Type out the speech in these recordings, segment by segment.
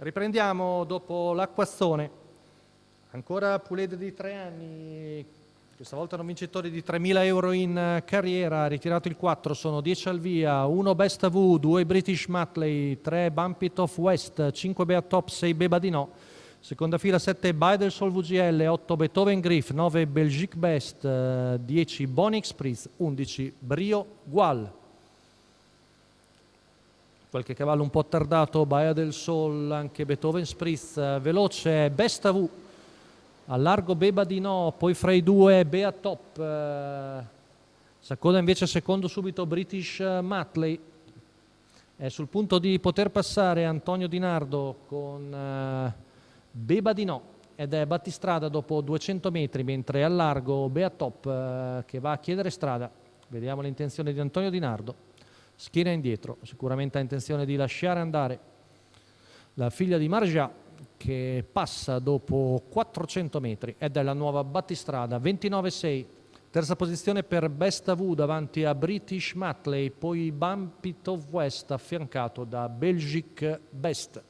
Riprendiamo dopo l'acquazzone. Ancora Pulede di 3 anni, questa volta non vincitore di 3.000 euro in carriera, ha ritirato il 4, sono 10 al via, 1 Best AV, 2 British Matley, 3 Bump It Off West, 5 Beat Top, 6 Beba di No. Seconda fila 7 Baidelsol VGL, 8 Beethoven Griff, 9 Belgique Best, 10 Bonnie Spritz, 11 Brio Gual. Qualche cavallo un po' tardato, Baia del Sol, anche Beethoven Spritz, veloce Best AV, a largo Beba di No, poi fra i due Bea Top, s'accoda invece secondo subito British Matley, è sul punto di poter passare Antonio Di Nardo con Beba di No ed è battistrada dopo 200 metri, mentre al largo Bea Top che va a chiedere strada. Vediamo le intenzioni di Antonio Di Nardo. Schiena indietro, sicuramente ha intenzione di lasciare andare la figlia di Marja che passa dopo 400 metri ed è la nuova battistrada, 29,6. Terza posizione per Best AV davanti a British Matley, poi Bump It Off West affiancato da Belgique Best.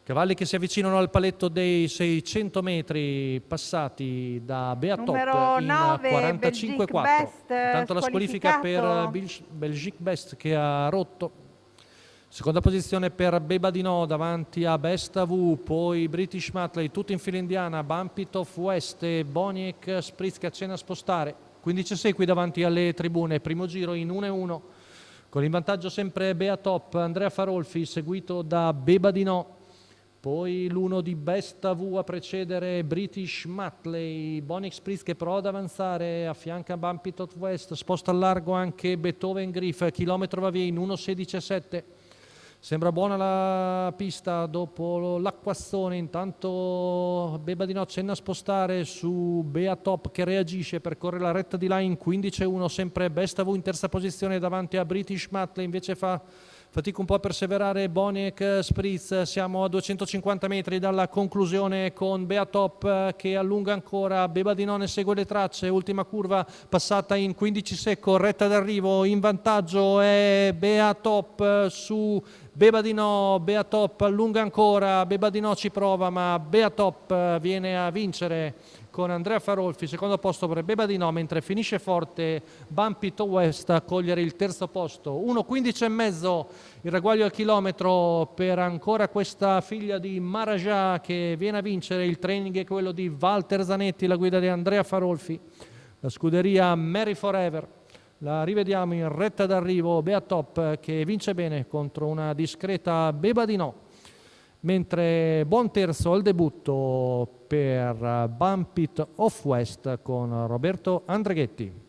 Cavalli che si avvicinano al paletto dei 600 metri passati da Bea Top in 45,4. Intanto la squalifica per Belgique Best che ha rotto. Seconda posizione per Beba di No davanti a Best AV, poi British Matley, tutto in fila indiana, Bump It Off West e Boniek Spritz che accenna a spostare. 15,6 qui davanti alle tribune, primo giro in 1-1. Con in vantaggio sempre Bea Top, Andrea Farolfi seguito da Beba di No. Poi l'1 di Best AV a precedere British Matley, Bonnie Spritz che prova ad avanzare, affianca Bump It Off West, sposta al largo anche Beethoven Griff, chilometro va via in 1,16,7. Sembra buona la pista dopo l'acquazzone, intanto Beba di No accenna a spostare su Bea Top che reagisce, percorre la retta di là in 15,1, sempre Best AV in terza posizione davanti a British Matley, invece fa fatica un po' a perseverare Boniek Spritz, siamo a 250 metri dalla conclusione con Bea Top che allunga ancora, Beba di No ne segue le tracce, ultima curva passata in 15 secco, retta d'arrivo, in vantaggio è Bea Top su Beba di No, Bea Top allunga ancora, Beba di No ci prova ma Bea Top viene a vincere con Andrea Farolfi, secondo posto per Beba di No, mentre finisce forte Bump It Off West a cogliere il terzo posto. 1,15,5 il ragguaglio al chilometro per ancora questa figlia di Marja che viene a vincere. Il training è quello di Walter Zanetti, la guida di Andrea Farolfi, la scuderia Mary Forever. La rivediamo in retta d'arrivo, Bea Top che vince bene contro una discreta Beba di No. Mentre buon terzo al debutto per Bump It Off West con Roberto Andreghetti.